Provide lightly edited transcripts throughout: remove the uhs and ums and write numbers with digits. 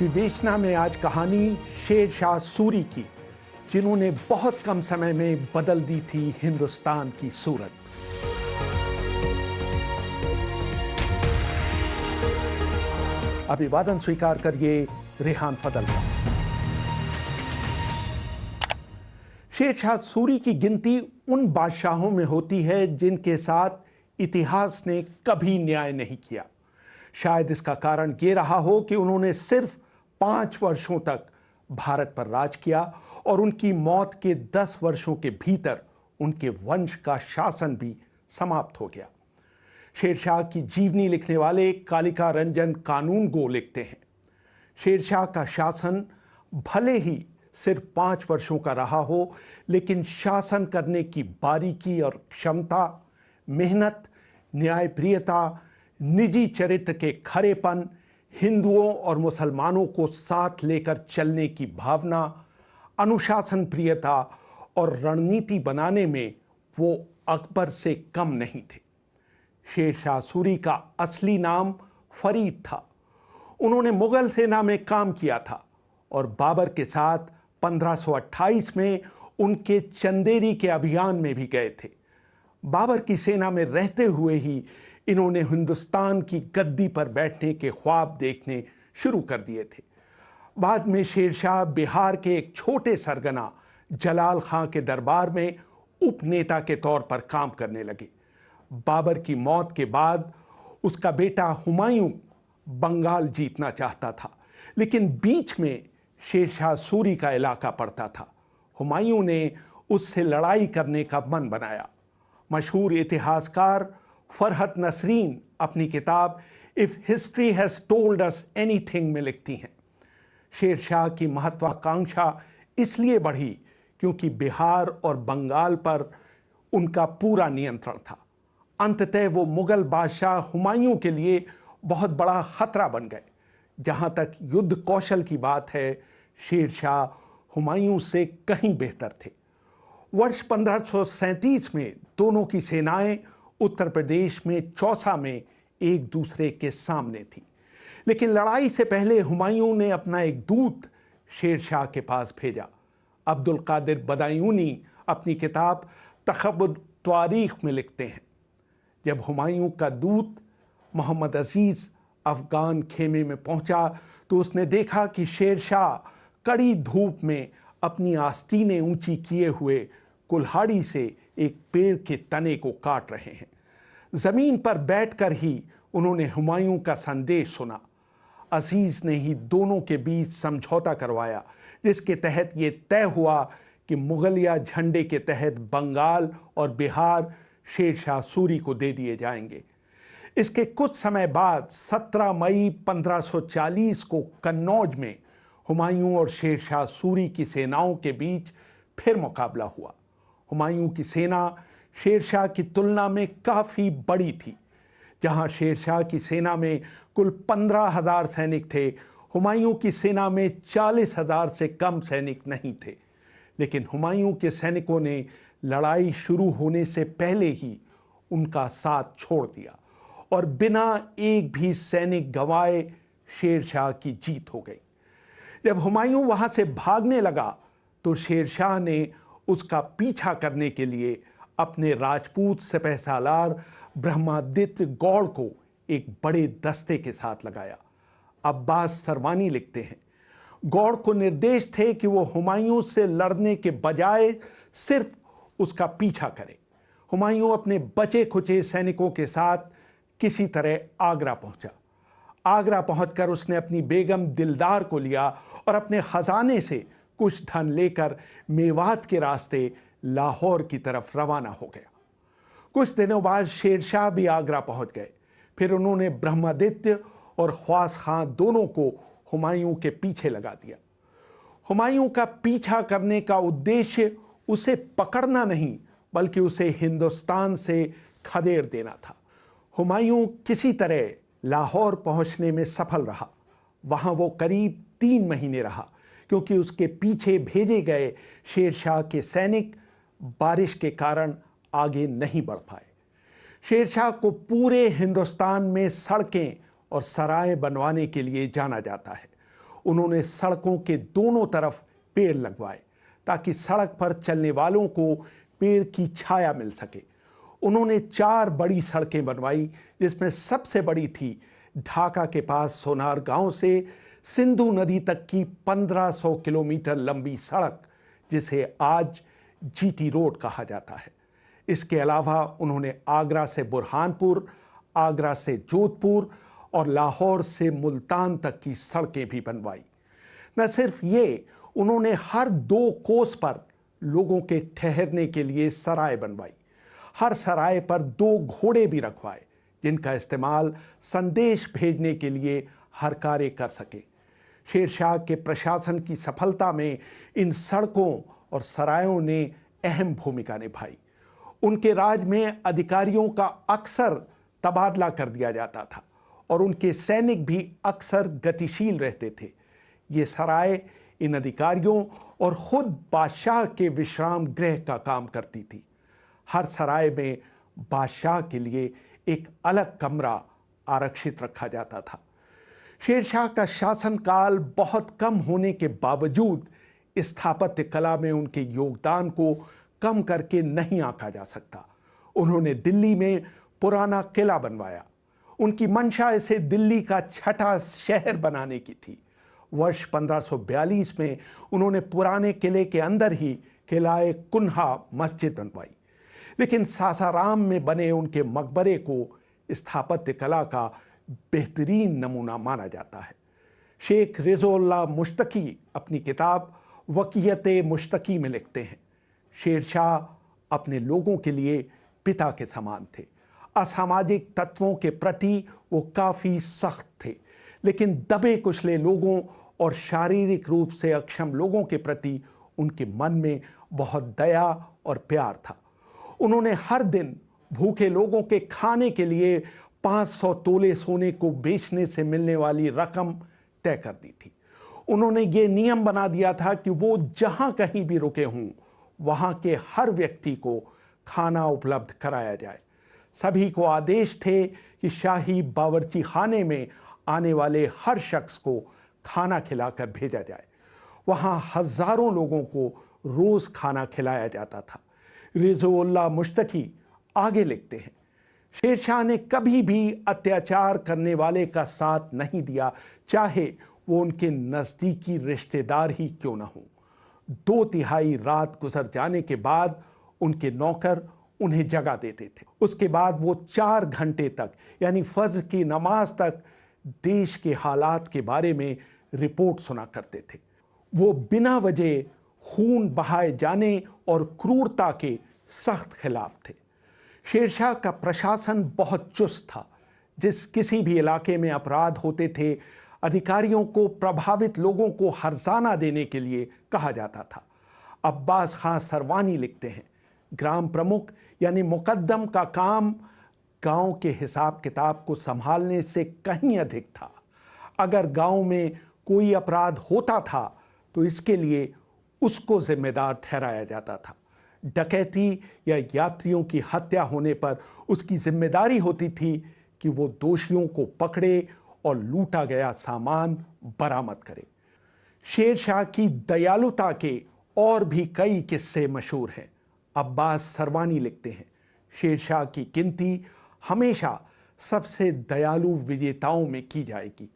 विवेचना में आज कहानी शेर शाह सूरी की, जिन्होंने बहुत कम समय में बदल दी थी हिंदुस्तान की सूरत। अभिवादन स्वीकार करिए रेहान फदल का। शेर शाह सूरी की गिनती उन बादशाहों में होती है जिनके साथ इतिहास ने कभी न्याय नहीं किया। शायद इसका कारण ये रहा हो कि उन्होंने सिर्फ 5 वर्षों तक भारत पर राज किया और उनकी मौत के 10 वर्षों के भीतर उनके वंश का शासन भी समाप्त हो गया। शेरशाह की जीवनी लिखने वाले कालिका रंजन कानूनगो लिखते हैं, शेरशाह का शासन भले ही सिर्फ 5 वर्षों का रहा हो, लेकिन शासन करने की बारीकी और क्षमता, मेहनत, न्यायप्रियता, निजी चरित्र के खरेपन, हिंदुओं और मुसलमानों को साथ लेकर चलने की भावना, अनुशासन प्रियता और रणनीति बनाने में वो अकबर से कम नहीं थे। शेर शाह सूरी का असली नाम फरीद था। उन्होंने मुगल सेना में काम किया था और बाबर के साथ 1528 में उनके चंदेरी के अभियान में भी गए थे। बाबर की सेना में रहते हुए ही इन्होंने हिंदुस्तान की गद्दी पर बैठने के ख्वाब देखने शुरू कर दिए थे। बाद में शेरशाह बिहार के एक छोटे सरगना जलाल खां के दरबार में उपनेता के तौर पर काम करने लगे। बाबर की मौत के बाद उसका बेटा हुमायूं बंगाल जीतना चाहता था, लेकिन बीच में शेरशाह सूरी का इलाका पड़ता था। हुमायूं ने उससे लड़ाई करने का मन बनाया। मशहूर इतिहासकार फरहत नसरीन अपनी किताब if history has told us anything में लिखती हैं, शेरशाह की महत्वाकांक्षा इसलिए बढ़ी क्योंकि बिहार और बंगाल पर उनका पूरा नियंत्रण था। अंततः वो मुगल बादशाह हुमायूं के लिए बहुत बड़ा खतरा बन गए। जहां तक युद्ध कौशल की बात है, शेरशाह हुमायूं से कहीं बेहतर थे। वर्ष 1537 में दोनों की सेनाएं उत्तर प्रदेश में चौसा में एक दूसरे के सामने थी, लेकिन लड़ाई से पहले हुमायूं ने अपना एक दूत शेरशाह के पास भेजा। अब्दुल कादिर बदायूनी अपनी किताब तखब्बुत तारीख में लिखते हैं, जब हुमायूं का दूत मोहम्मद अजीज अफगान खेमे में पहुंचा तो उसने देखा कि शेरशाह कड़ी धूप में अपनी आस्तीनें ऊंची किए हुए कुल्हाड़ी से एक पेड़ के तने को काट रहे हैं। जमीन पर बैठकर ही उन्होंने हुमायूं का संदेश सुना। अजीज ने ही दोनों के बीच समझौता करवाया, जिसके तहत ये तय हुआ कि मुगलिया झंडे के तहत बंगाल और बिहार शेरशाह सूरी को दे दिए जाएंगे। इसके कुछ समय बाद 17 मई 1540 को कन्नौज में हुमायूं और शेरशाह सूरी की सेनाओं के बीच फिर मुकाबला हुआ। हुमायूं की सेना शेरशाह की तुलना में काफ़ी बड़ी थी। जहां शेरशाह की सेना में कुल 15,000 सैनिक थे, हुमायूं की सेना में 40,000 से कम सैनिक नहीं थे। लेकिन हुमायूं के सैनिकों ने लड़ाई शुरू होने से पहले ही उनका साथ छोड़ दिया और बिना एक भी सैनिक गंवाए शेरशाह की जीत हो गई। जब हुमायूं वहां से भागने लगा तो शेरशाह ने उसका पीछा करने के लिए अपने राजपूत सिपहसालार ब्रह्मादित्य गौड़ को एक बड़े दस्ते के साथ लगाया। अब्बास सरवानी लिखते हैं, गौड़ को निर्देश थे कि वो हुमायूं से लड़ने के बजाय सिर्फ उसका पीछा करे। हुमायूं अपने बचे खुचे सैनिकों के साथ किसी तरह आगरा पहुंचा। आगरा पहुंचकर उसने अपनी बेगम दिलदार को लिया और अपने खजाने से कुछ धन लेकर मेवात के रास्ते लाहौर की तरफ रवाना हो गया। कुछ दिनों बाद शेरशाह भी आगरा पहुंच गए। फिर उन्होंने ब्रह्मादित्य और ख्वास खां दोनों को हुमायूं के पीछे लगा दिया। हुमायूं का पीछा करने का उद्देश्य उसे पकड़ना नहीं, बल्कि उसे हिंदुस्तान से खदेड़ देना था। हुमायूं किसी तरह लाहौर पहुंचने में सफल रहा। वहां वो करीब 3 महीने रहा, क्योंकि उसके पीछे भेजे गए शेरशाह के सैनिक बारिश के कारण आगे नहीं बढ़ पाए। शेरशाह को पूरे हिंदुस्तान में सड़कें और सराय बनवाने के लिए जाना जाता है। उन्होंने सड़कों के दोनों तरफ पेड़ लगवाए ताकि सड़क पर चलने वालों को पेड़ की छाया मिल सके। उन्होंने 4 बड़ी सड़कें बनवाई, जिसमें सबसे बड़ी थी ढाका के पास सोनार गांव से सिंधु नदी तक की 1500 किलोमीटर लंबी सड़क, जिसे आज जीटी रोड कहा जाता है। इसके अलावा उन्होंने आगरा से बुरहानपुर, आगरा से जोधपुर और लाहौर से मुल्तान तक की सड़कें भी बनवाई। न सिर्फ ये, उन्होंने हर 2 कोस पर लोगों के ठहरने के लिए सराय बनवाई। हर सराय पर 2 घोड़े भी रखवाए, जिनका इस्तेमाल संदेश भेजने के लिए हर कार्य कर सके। शेरशाह के प्रशासन की सफलता में इन सड़कों और सरायों ने अहम भूमिका निभाई। उनके राज में अधिकारियों का अक्सर तबादला कर दिया जाता था और उनके सैनिक भी अक्सर गतिशील रहते थे। ये सराय इन अधिकारियों और खुद बादशाह के विश्राम गृह का काम करती थी। हर सराय में बादशाह के लिए एक अलग कमरा आरक्षित रखा जाता था। शेरशाह का शासनकाल बहुत कम होने के बावजूद स्थापत्य कला में उनके योगदान को कम करके नहीं आंका जा सकता। उन्होंने दिल्ली में पुराना किला बनवाया। उनकी मंशा इसे दिल्ली का 6ठा शहर बनाने की थी। वर्ष 1542 में उन्होंने पुराने किले के अंदर ही किलाए कुन्हा मस्जिद बनवाई। लेकिन सासाराम में बने उनके मकबरे को स्थापत्य कला का बेहतरीन नमूना माना जाता है। शेख रिज़उल्लाह मुश्तकी अपनी किताब वक़ियत मुश्तकी में लिखते हैं, शेरशाह अपने लोगों के लिए पिता के समान थे। असामाजिक तत्वों के प्रति वो काफ़ी सख्त थे, लेकिन दबे कुचले लोगों और शारीरिक रूप से अक्षम लोगों के प्रति उनके मन में बहुत दया और प्यार था। उन्होंने हर दिन भूखे लोगों के खाने के लिए 500 तोले सोने को बेचने से मिलने वाली रकम तय कर दी थी। उन्होंने ये नियम बना दिया था कि वो जहां कहीं भी रुके हों, वहां के हर व्यक्ति को खाना उपलब्ध कराया जाए। सभी को आदेश थे कि शाही बावर्ची खाने में आने वाले हर शख्स को खाना खिलाकर भेजा जाए। वहां हजारों लोगों को रोज खाना खिलाया जाता था। रिज़उल्लाह मुश्तकी आगे लिखते हैं, शेरशाह ने कभी भी अत्याचार करने वाले का साथ नहीं दिया, चाहे वो उनके नज़दीकी रिश्तेदार ही क्यों न हो। 2/3 रात गुजर जाने के बाद उनके नौकर उन्हें जगा देते थे। उसके बाद वो 4 घंटे तक, यानी फज्र की नमाज तक, देश के हालात के बारे में रिपोर्ट सुना करते थे। वो बिना वजह खून बहाए जाने और क्रूरता के सख्त खिलाफ थे। शेरशाह का प्रशासन बहुत चुस्त था। जिस किसी भी इलाके में अपराध होते थे, अधिकारियों को प्रभावित लोगों को हर्जाना देने के लिए कहा जाता था। अब्बास खां सरवानी लिखते हैं, ग्राम प्रमुख यानी मुकद्दम का काम गांव के हिसाब किताब को संभालने से कहीं अधिक था। अगर गांव में कोई अपराध होता था तो इसके लिए उसको जिम्मेदार ठहराया जाता था। डकैती या यात्रियों की हत्या होने पर उसकी जिम्मेदारी होती थी कि वो दोषियों को पकड़े और लूटा गया सामान बरामद करे। शेरशाह की दयालुता के और भी कई किस्से मशहूर हैं। अब्बास सरवानी लिखते हैं, शेरशाह की गिनती हमेशा सबसे दयालु विजेताओं में की जाएगी।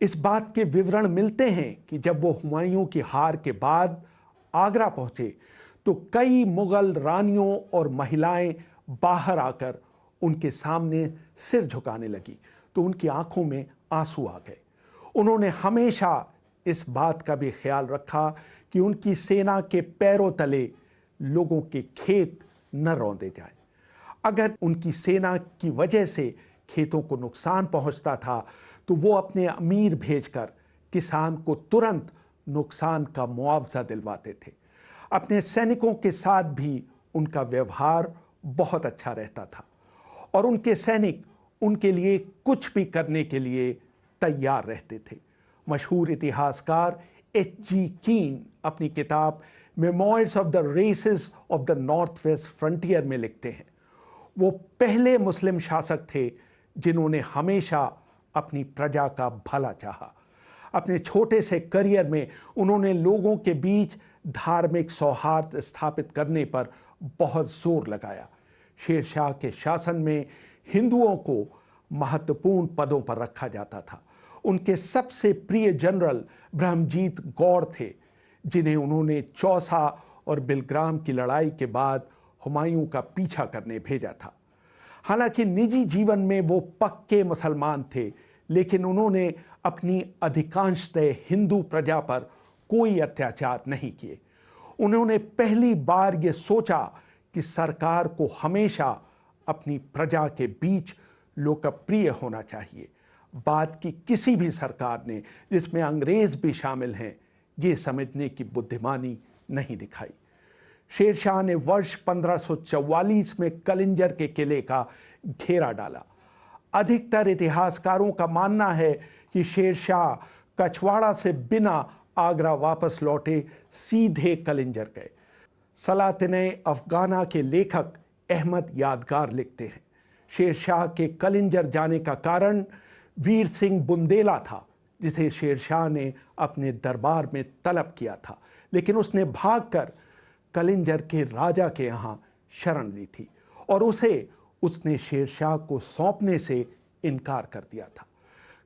इस बात के विवरण मिलते हैं कि जब वो हुमायूं की हार के बाद आगरा पहुंचे तो कई मुगल रानियों और महिलाएं बाहर आकर उनके सामने सिर झुकाने लगी तो उनकी आंखों में आंसू आ गए। उन्होंने हमेशा इस बात का भी ख्याल रखा कि उनकी सेना के पैरों तले लोगों के खेत न रौंदे जाएं। अगर उनकी सेना की वजह से खेतों को नुकसान पहुंचता था तो वो अपने अमीर भेजकर किसान को तुरंत नुकसान का मुआवजा दिलवाते थे। अपने सैनिकों के साथ भी उनका व्यवहार बहुत अच्छा रहता था और उनके सैनिक उनके लिए कुछ भी करने के लिए तैयार रहते थे। मशहूर इतिहासकार H.G. कीन अपनी किताब memoirs of the races of the north west frontier में लिखते हैं, वो पहले मुस्लिम शासक थे जिन्होंने हमेशा अपनी प्रजा का भला चाहा। अपने छोटे से करियर में उन्होंने लोगों के बीच धार्मिक सौहार्द स्थापित करने पर बहुत जोर लगाया। शेर शाह के शासन में हिंदुओं को महत्वपूर्ण पदों पर रखा जाता था। उनके सबसे प्रिय जनरल ब्रह्मजीत गौर थे, जिन्हें उन्होंने चौसा और बिलग्राम की लड़ाई के बाद हुमायूं का पीछा करने भेजा था। हालांकि निजी जीवन में वो पक्के मुसलमान थे, लेकिन उन्होंने अपनी अधिकांशतः हिंदू प्रजा पर कोई अत्याचार नहीं किए। उन्होंने पहली बार ये सोचा कि सरकार को हमेशा अपनी प्रजा के बीच लोकप्रिय होना चाहिए। बाद की किसी भी सरकार ने, जिसमें अंग्रेज भी शामिल हैं, ये समझने की बुद्धिमानी नहीं दिखाई। शेर शाह ने वर्ष 1544 में कलिंजर के किले का घेरा डाला। अधिकतर इतिहासकारों का मानना है कि शेर शाह कछवाड़ा से बिना आगरा वापस लौटे सीधे कलिंजर गए। सलातिने अफगाना के लेखक अहमद यादगार लिखते हैं, शेर शाह के कलिंजर जाने का कारण वीर सिंह बुंदेला था, जिसे शेर शाह ने अपने दरबार में तलब किया था, लेकिन उसने भागकर कलिंजर के राजा के यहाँ शरण ली थी और उसने शेर शाह को सौंपने से इनकार कर दिया था।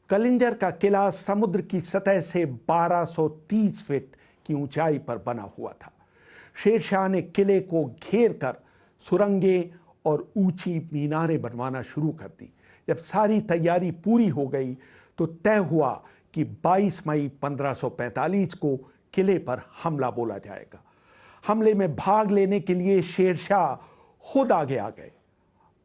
कलिंजर का किला समुद्र की सतह से 1230 फीट की ऊंचाई पर बना हुआ था। शेर शाह ने किले को घेर कर सुरंगें और ऊंची मीनारें बनवाना शुरू कर दी। जब सारी तैयारी पूरी हो गई तो तय हुआ कि 22 मई 1545 को किले पर हमला बोला जाएगा। हमले में भाग लेने के लिए शेर शाह खुद आगे आ गए।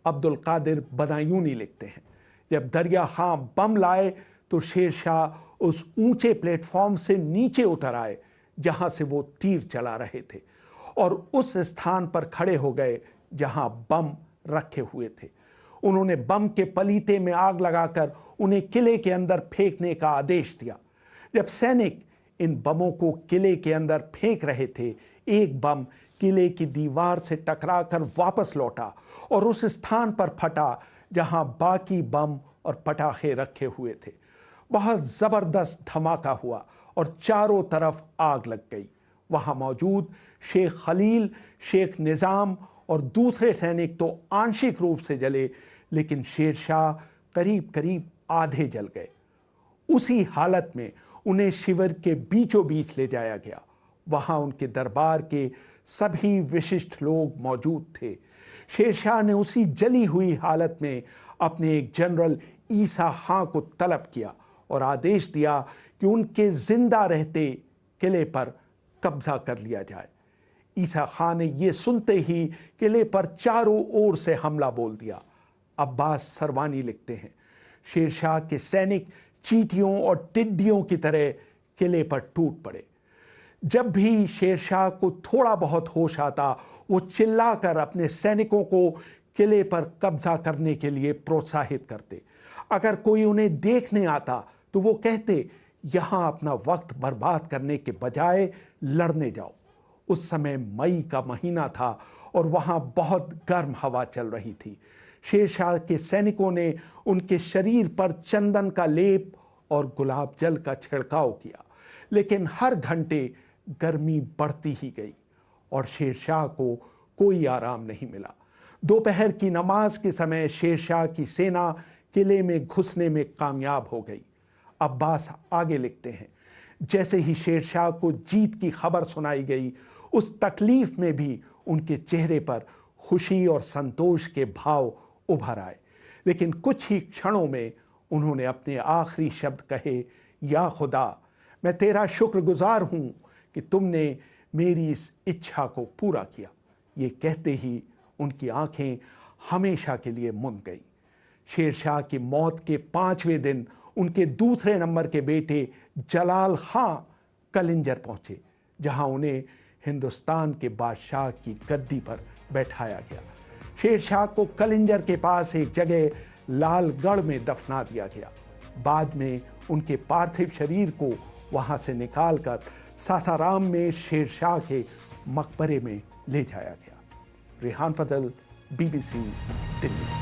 अब्दुल कादिर बदायूनी लिखते हैं, जब दरिया खां बम लाए तो शेर शाह उस ऊंचे प्लेटफॉर्म से नीचे उतर आए जहां से वो तीर चला रहे थे और उस स्थान पर खड़े हो गए जहां बम रखे हुए थे। उन्होंने बम के पलीते में आग लगाकर उन्हें किले के अंदर फेंकने का आदेश दिया। जब सैनिक इन बमों को किले के अंदर फेंक रहे थे, एक बम किले की दीवार से टकराकर वापस लौटा और उस स्थान पर फटा जहां बाकी बम और पटाखे रखे हुए थे। बहुत जबरदस्त धमाका हुआ और चारों तरफ आग लग गई। वहां मौजूद शेख खलील, शेख निजाम और दूसरे सैनिक तो आंशिक रूप से जले, लेकिन शेर शाह करीब करीब आधे जल गए। उसी हालत में उन्हें शिविर के बीचों बीच ले जाया गया। वहां उनके दरबार के सभी विशिष्ट लोग मौजूद थे। शेर शाह ने उसी जली हुई हालत में अपने एक जनरल ईसा खां को तलब किया और आदेश दिया कि उनके जिंदा रहते किले पर कब्जा कर लिया जाए। ईसा खां ने यह सुनते ही किले पर चारों ओर से हमला बोल दिया। अब्बास सरवानी लिखते हैं, शेर शाह के सैनिक चींटियों और टिड्डियों की तरह किले पर टूट पड़े। जब भी शेर शाह को थोड़ा बहुत होश आता, वो चिल्लाकर अपने सैनिकों को किले पर कब्जा करने के लिए प्रोत्साहित करते। अगर कोई उन्हें देखने आता तो वो कहते, यहां अपना वक्त बर्बाद करने के बजाय लड़ने जाओ। उस समय मई का महीना था और वहां बहुत गर्म हवा चल रही थी। शेर शाह के सैनिकों ने उनके शरीर पर चंदन का लेप और गुलाब जल का छिड़काव किया, लेकिन हर घंटे गर्मी बढ़ती ही गई और शेर शाह को कोई आराम नहीं मिला। दोपहर की नमाज के समय शेर शाह की सेना किले में घुसने में कामयाब हो गई। अब्बास आगे लिखते हैं, जैसे ही शेर शाह को जीत की खबर सुनाई गई, उस तकलीफ में भी उनके चेहरे पर खुशी और संतोष के भाव उभर आए। लेकिन कुछ ही क्षणों में उन्होंने अपने आखिरी शब्द कहे, या खुदा, मैं तेरा शुक्रगुजार हूं कि तुमने मेरी इस इच्छा को पूरा किया। ये कहते ही उनकी आंखें हमेशा के लिए मुंद गई। शेर शाह की मौत के 5वें दिन उनके दूसरे नंबर के बेटे जलाल खां कलिंजर पहुंचे, जहां उन्हें हिंदुस्तान के बादशाह की गद्दी पर बैठाया गया। शेर शाह को कलिंजर के पास एक जगह लालगढ़ में दफना दिया गया। बाद में उनके पार्थिव शरीर को वहां से निकालकर सासाराम में शेर शाह के मकबरे में ले जाया गया। रेहान फजल, BBC, दिल्ली।